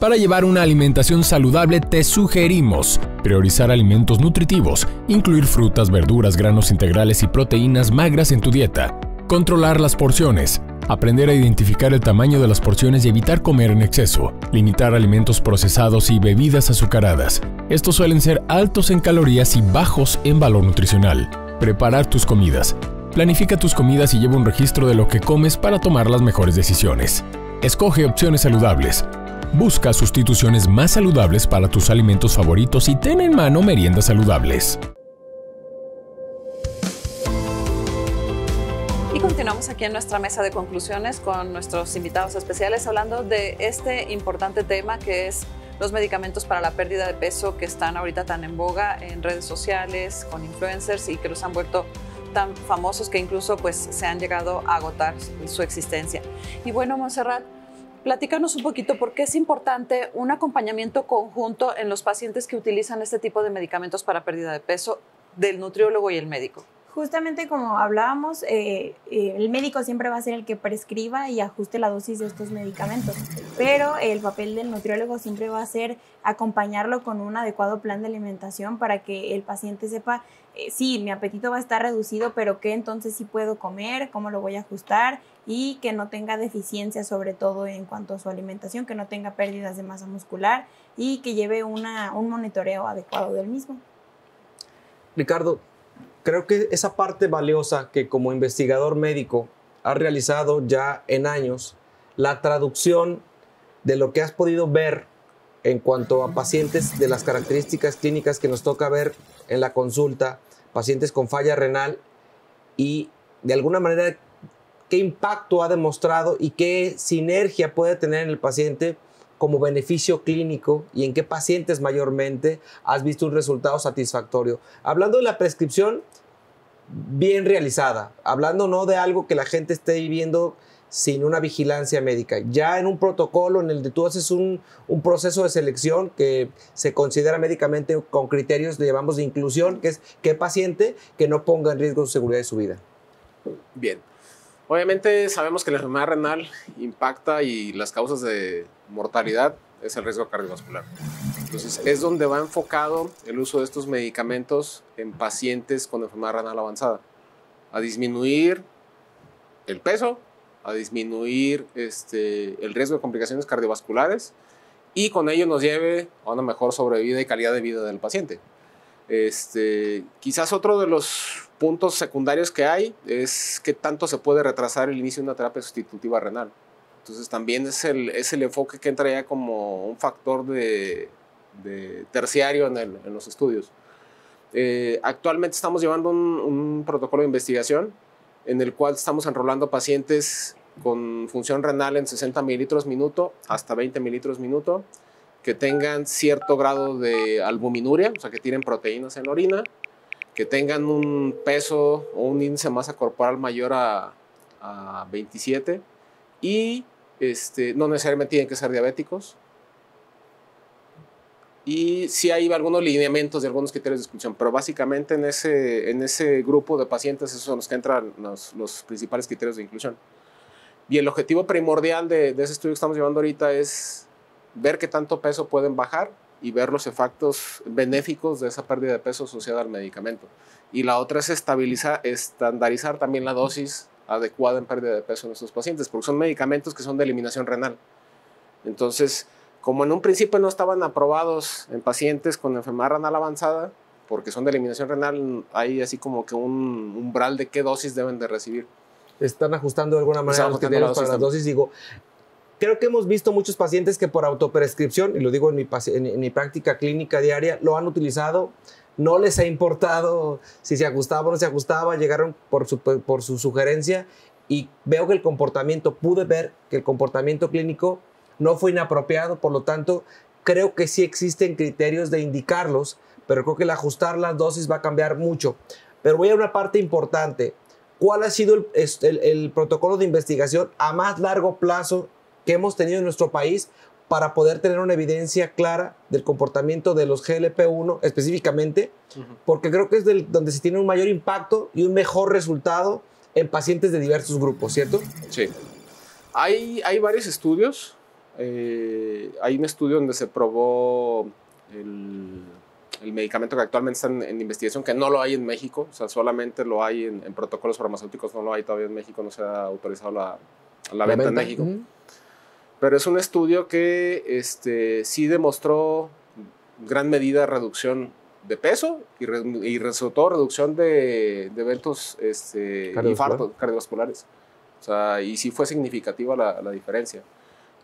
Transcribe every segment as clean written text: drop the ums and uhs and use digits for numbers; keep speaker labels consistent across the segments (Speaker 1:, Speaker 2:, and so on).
Speaker 1: Para llevar una alimentación saludable te sugerimos priorizar alimentos nutritivos, incluir frutas, verduras, granos integrales y proteínas magras en tu dieta, controlar las porciones, aprender a identificar el tamaño de las porciones y evitar comer en exceso, limitar alimentos procesados y bebidas azucaradas. Estos suelen ser altos en calorías y bajos en valor nutricional. Preparar tus comidas. Planifica tus comidas y lleva un registro de lo que comes para tomar las mejores decisiones. Escoge opciones saludables. Busca sustituciones más saludables para tus alimentos favoritos y ten en mano meriendas saludables.
Speaker 2: Y continuamos aquí en nuestra mesa de conclusiones con nuestros invitados especiales hablando de este importante tema que es los medicamentos para la pérdida de peso que están ahorita tan en boga en redes sociales, con influencers y que los han vuelto tan famosos que incluso pues se han llegado a agotar su existencia. Y bueno, Montserrat, platícanos un poquito por qué es importante un acompañamiento conjunto en los pacientes que utilizan este tipo de medicamentos para pérdida de peso del nutriólogo y el médico.
Speaker 3: Justamente como hablábamos, el médico siempre va a ser el que prescriba y ajuste la dosis de estos medicamentos, pero el papel del nutriólogo siempre va a ser acompañarlo con un adecuado plan de alimentación para que el paciente sepa, sí, mi apetito va a estar reducido, pero qué entonces sí puedo comer, cómo lo voy a ajustar y que no tenga deficiencias, sobre todo en cuanto a su alimentación, que no tenga pérdidas de masa muscular y que lleve un monitoreo adecuado del mismo.
Speaker 4: Ricardo, creo que esa parte valiosa que como investigador médico has realizado ya en años, la traducción de lo que has podido ver en cuanto a pacientes de las características clínicas que nos toca ver en la consulta, pacientes con falla renal y de alguna manera qué impacto ha demostrado y qué sinergia puede tener en el paciente como beneficio clínico y en qué pacientes mayormente has visto un resultado satisfactorio. Hablando de la prescripción bien realizada, hablando no de algo que la gente esté viviendo sin una vigilancia médica, ya en un protocolo en el que tú haces un proceso de selección que se considera médicamente con criterios, le llamamos de inclusión, que es qué paciente que no ponga en riesgo su seguridad y su vida.
Speaker 5: Bien. Obviamente sabemos que la enfermedad renal impacta y las causas de mortalidad es el riesgo cardiovascular. Entonces es donde va enfocado el uso de estos medicamentos en pacientes con enfermedad renal avanzada. A disminuir el peso, a disminuir el riesgo de complicaciones cardiovasculares y con ello nos lleve a una mejor sobrevida y calidad de vida del paciente. Quizás otro de los puntos secundarios que hay es que tanto se puede retrasar el inicio de una terapia sustitutiva renal. Entonces también es el enfoque que entra ya como un factor de terciario en los estudios. Actualmente estamos llevando un protocolo de investigación en el cual estamos enrolando pacientes con función renal en 60 mililitros minuto hasta 20 mililitros minuto, que tengan cierto grado de albuminuria, o sea, que tienen proteínas en la orina, que tengan un peso o un índice de masa corporal mayor a 27 y no necesariamente tienen que ser diabéticos. Y sí hay algunos lineamientos de algunos criterios de exclusión, pero básicamente en ese grupo de pacientes esos son los que entran los principales criterios de inclusión. Y el objetivo primordial de ese estudio que estamos llevando ahorita es ver qué tanto peso pueden bajar y ver los efectos benéficos de esa pérdida de peso asociada al medicamento. Y la otra es estandarizar también la dosis adecuada en pérdida de peso en estos pacientes, porque son medicamentos que son de eliminación renal. Entonces, como en un principio no estaban aprobados en pacientes con enfermedad renal avanzada, porque son de eliminación renal, hay así como que un umbral de qué dosis deben de recibir.
Speaker 4: Están ajustando de alguna manera los criterios para las dosis. Digo, creo que hemos visto muchos pacientes que por autoprescripción, y lo digo en mi práctica clínica diaria, lo han utilizado, no les ha importado si se ajustaba o no se ajustaba, llegaron por su sugerencia y veo que pude ver que el comportamiento clínico no fue inapropiado, por lo tanto, creo que sí existen criterios de indicarlos, pero creo que el ajustar las dosis va a cambiar mucho. Pero voy a una parte importante. ¿Cuál ha sido el protocolo de investigación a más largo plazo que hemos tenido en nuestro país para poder tener una evidencia clara del comportamiento de los GLP-1 específicamente? Porque creo que es donde se tiene un mayor impacto y un mejor resultado en pacientes de diversos grupos, ¿cierto?
Speaker 5: Sí. Hay varios estudios Hay un estudio donde se probó el medicamento que actualmente está en investigación, que no lo hay en México, o sea, solamente lo hay en protocolos farmacéuticos, no lo hay todavía en México, no se ha autorizado la venta en México. Pero es un estudio que sí demostró gran medida reducción de peso y resultó reducción de eventos infartos cardiovasculares. O sea, y sí fue significativa la diferencia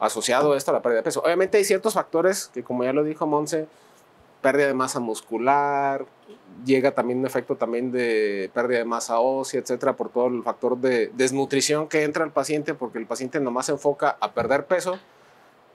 Speaker 5: asociado a esto a la pérdida de peso. Obviamente hay ciertos factores que, como ya lo dijo Monse, pérdida de masa muscular, llega también un efecto también de pérdida de masa ósea, etcétera, por todo el factor de desnutrición que entra al paciente, porque el paciente nomás se enfoca a perder peso,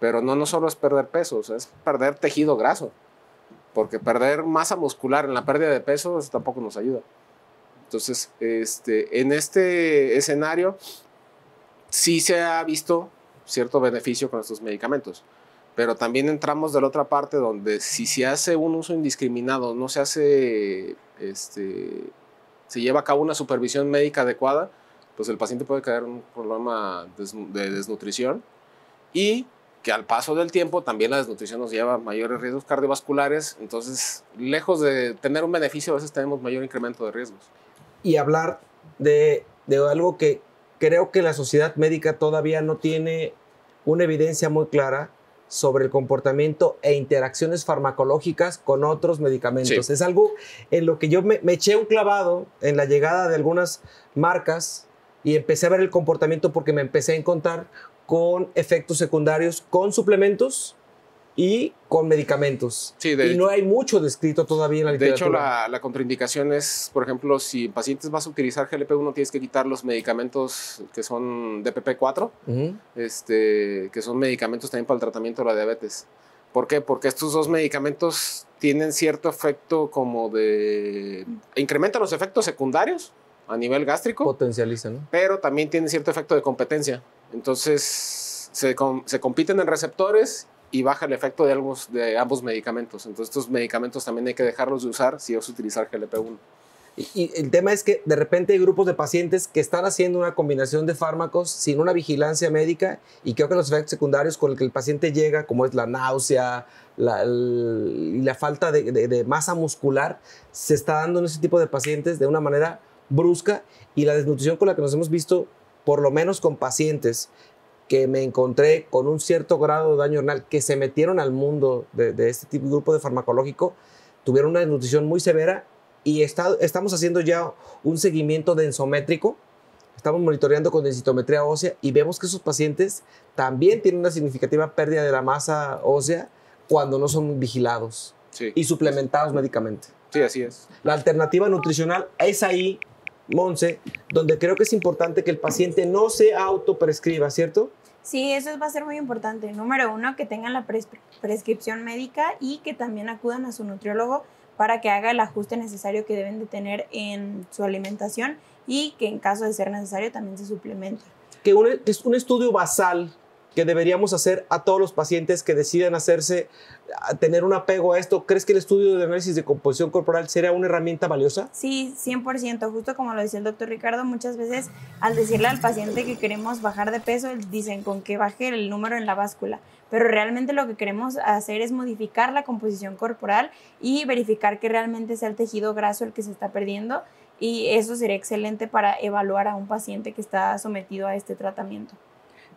Speaker 5: pero no solo es perder peso, o sea, es perder tejido graso, porque perder masa muscular en la pérdida de peso eso tampoco nos ayuda. Entonces, en este escenario sí se ha visto cierto beneficio con estos medicamentos, pero también entramos de la otra parte donde si se hace un uso indiscriminado, no se hace, se lleva a cabo una supervisión médica adecuada, pues el paciente puede caer en un problema de desnutrición y que al paso del tiempo también la desnutrición nos lleva a mayores riesgos cardiovasculares, entonces lejos de tener un beneficio a veces tenemos mayor incremento de riesgos.
Speaker 4: Y hablar de algo que creo que la sociedad médica todavía no tiene una evidencia muy clara sobre el comportamiento e interacciones farmacológicas con otros medicamentos. Sí. Es algo en lo que yo me eché un clavado en la llegada de algunas marcas y empecé a ver el comportamiento porque me empecé a encontrar con efectos secundarios con suplementos y con medicamentos. Sí, y no hay mucho descrito todavía en la literatura.
Speaker 5: De hecho, la contraindicación es, por ejemplo, si en pacientes vas a utilizar GLP-1, tienes que quitar los medicamentos que son DPP-4, que son medicamentos también para el tratamiento de la diabetes. ¿Por qué? Porque estos dos medicamentos tienen cierto efecto como de... incrementan los efectos secundarios a nivel gástrico.
Speaker 4: Potencializan, ¿no?
Speaker 5: Pero también tienen cierto efecto de competencia. Entonces, se compiten en receptores y baja el efecto de ambos medicamentos. Entonces, estos medicamentos también hay que dejarlos de usar si vas a utilizar GLP-1.
Speaker 4: Y el tema es que de repente hay grupos de pacientes que están haciendo una combinación de fármacos sin una vigilancia médica y creo que los efectos secundarios con los que el paciente llega, como es la náusea y la falta de masa muscular, se está dando en ese tipo de pacientes de una manera brusca y la desnutrición con la que nos hemos visto, por lo menos con pacientes que me encontré con un cierto grado de daño renal que se metieron al mundo de este tipo de grupo de farmacológico, tuvieron una desnutrición muy severa y estamos haciendo ya un seguimiento densométrico, estamos monitoreando con densitometría ósea y vemos que esos pacientes también tienen una significativa pérdida de la masa ósea cuando no son vigilados y suplementados médicamente.
Speaker 5: Sí, así es.
Speaker 4: La alternativa nutricional es ahí, Monse, donde creo que es importante que el paciente no se autoprescriba, ¿cierto?
Speaker 3: Sí, eso va a ser muy importante. Número uno, que tengan la prescripción médica y que también acudan a su nutriólogo para que haga el ajuste necesario que deben de tener en su alimentación y que en caso de ser necesario también se suplemente.
Speaker 4: Que es un estudio basal que deberíamos hacer a todos los pacientes que decidan tener un apego a esto. ¿Crees que el estudio de análisis de composición corporal sería una herramienta valiosa?
Speaker 3: Sí, 100%. Justo como lo decía el doctor Ricardo, muchas veces al decirle al paciente que queremos bajar de peso, dicen con que baje el número en la báscula. Pero realmente lo que queremos hacer es modificar la composición corporal y verificar que realmente sea el tejido graso el que se está perdiendo. Y eso sería excelente para evaluar a un paciente que está sometido a este tratamiento.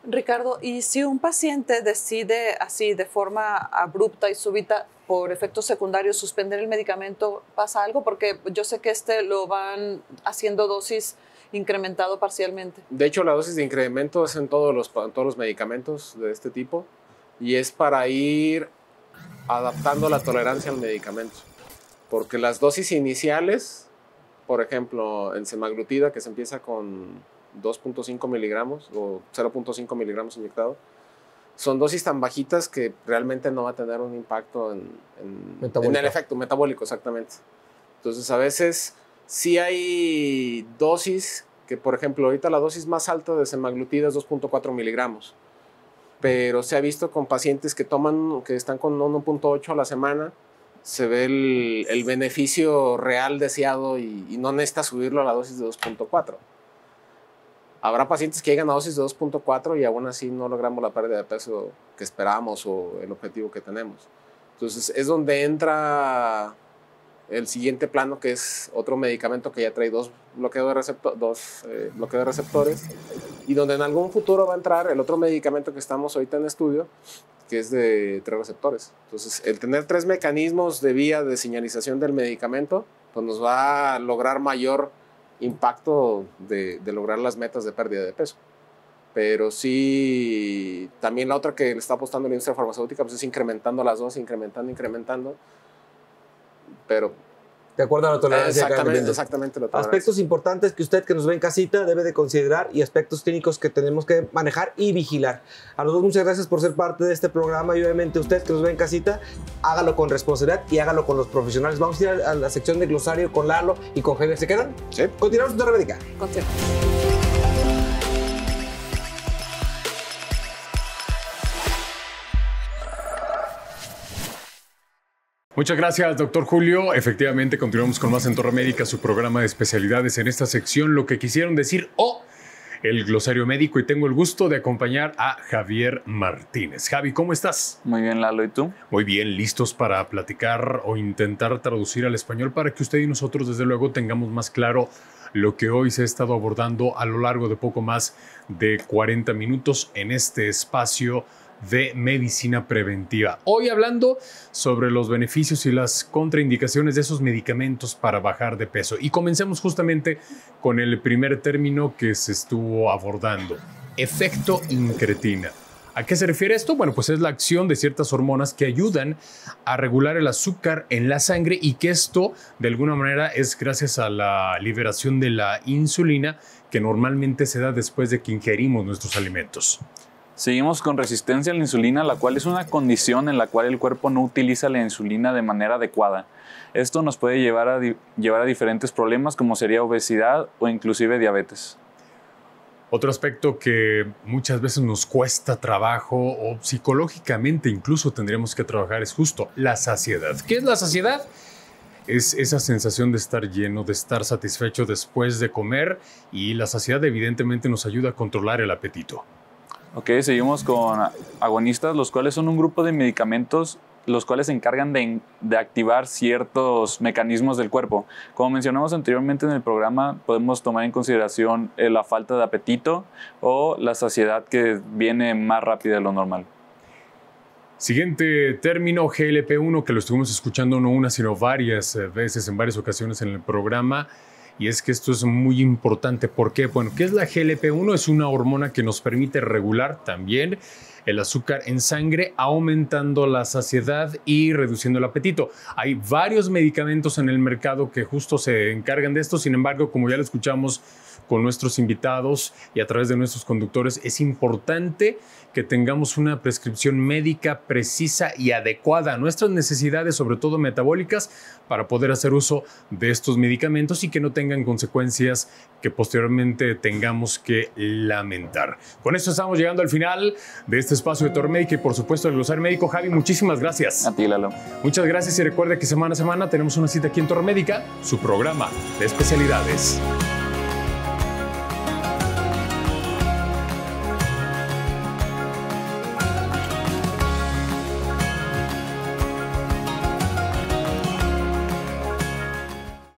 Speaker 2: Ricardo, ¿y si un paciente decide así de forma abrupta y súbita por efectos secundarios suspender el medicamento, pasa algo? Porque yo sé que lo van haciendo dosis incrementado parcialmente.
Speaker 5: De hecho, la dosis de incremento es en todos los medicamentos de este tipo y es para ir adaptando la tolerancia al medicamento. Porque las dosis iniciales, por ejemplo, en semaglutida, que se empieza con 2.5 miligramos o 0.5 miligramos inyectado, son dosis tan bajitas que realmente no va a tener un impacto en el efecto metabólico, exactamente. Entonces, a veces sí hay dosis que, por ejemplo, ahorita la dosis más alta de semaglutida es 2.4 miligramos, pero se ha visto con pacientes que están con 1.8 a la semana, se ve el beneficio real deseado y no necesita subirlo a la dosis de 2.4. Habrá pacientes que llegan a dosis de 2.4 y aún así no logramos la pérdida de peso que esperamos o el objetivo que tenemos. Entonces es donde entra el siguiente plano, que es otro medicamento que ya trae dos bloqueos de receptores, y donde en algún futuro va a entrar el otro medicamento que estamos ahorita en estudio, que es de 3 receptores. Entonces, el tener 3 mecanismos de vía de señalización del medicamento, pues nos va a lograr mayor impacto de lograr las metas de pérdida de peso. Pero sí, también la otra que le está apostando la industria farmacéutica, pues es incrementando las dos, incrementando. Pero
Speaker 4: de acuerdo a la tolerancia.
Speaker 5: Exactamente la tolerancia.
Speaker 4: Aspectos importantes que usted que nos ve en casita debe de considerar y aspectos clínicos que tenemos que manejar y vigilar. A los dos, muchas gracias por ser parte de este programa y obviamente usted que nos ve en casita, hágalo con responsabilidad y hágalo con los profesionales. Vamos a ir a la sección de glosario con Lalo y con Javier. ¿Se quedan?
Speaker 5: Sí.
Speaker 4: Continuamos con Torre Médica.
Speaker 2: Continuamos.
Speaker 1: Muchas gracias, doctor Julio. Efectivamente, continuamos con más en Torre Médica, su programa de especialidades. En esta sección, lo que quisieron decir el glosario médico, y tengo el gusto de acompañar a Javier Martínez. Javi, ¿cómo estás?
Speaker 6: Muy bien, Lalo, ¿y tú?
Speaker 1: Muy bien, listos para platicar o intentar traducir al español para que usted y nosotros, desde luego, tengamos más claro lo que hoy se ha estado abordando a lo largo de poco más de 40 minutos en este espacio de medicina preventiva. Hoy hablando sobre los beneficios y las contraindicaciones de esos medicamentos para bajar de peso. Y comencemos justamente con el primer término que se estuvo abordando: efecto incretina. ¿A qué se refiere esto? Bueno, pues es la acción de ciertas hormonas que ayudan a regular el azúcar en la sangre, y que esto de alguna manera es gracias a la liberación de la insulina que normalmente se da después de que ingerimos nuestros alimentos.
Speaker 6: Seguimos con resistencia a la insulina, la cual es una condición en la cual el cuerpo no utiliza la insulina de manera adecuada. Esto nos puede llevar a diferentes problemas, como sería obesidad o inclusive diabetes.
Speaker 1: Otro aspecto que muchas veces nos cuesta trabajo o psicológicamente incluso tendríamos que trabajar es justo la saciedad. ¿Qué es la saciedad? Es esa sensación de estar lleno, de estar satisfecho después de comer, y la saciedad evidentemente nos ayuda a controlar el apetito.
Speaker 6: Ok, seguimos con agonistas, los cuales son un grupo de medicamentos los cuales se encargan de activar ciertos mecanismos del cuerpo. Como mencionamos anteriormente en el programa, podemos tomar en consideración la falta de apetito o la saciedad que viene más rápida de lo normal.
Speaker 1: Siguiente término, GLP-1, que lo estuvimos escuchando no una, sino varias veces en varias ocasiones en el programa. Y es que esto es muy importante. ¿Por qué? Bueno, ¿qué es la GLP-1? Es una hormona que nos permite regular también el azúcar en sangre, aumentando la saciedad y reduciendo el apetito. Hay varios medicamentos en el mercado que justo se encargan de esto. Sin embargo, como ya lo escuchamos con nuestros invitados y a través de nuestros conductores, es importante que tengamos una prescripción médica precisa y adecuada a nuestras necesidades, sobre todo metabólicas, para poder hacer uso de estos medicamentos y que no tengan consecuencias que posteriormente tengamos que lamentar. Con esto estamos llegando al final de este espacio de Torre Médica y por supuesto el glosario médico. Javi, muchísimas gracias.
Speaker 6: A ti, Lalo.
Speaker 1: Muchas gracias, y recuerde que semana a semana tenemos una cita aquí en Torre Médica, su programa de especialidades.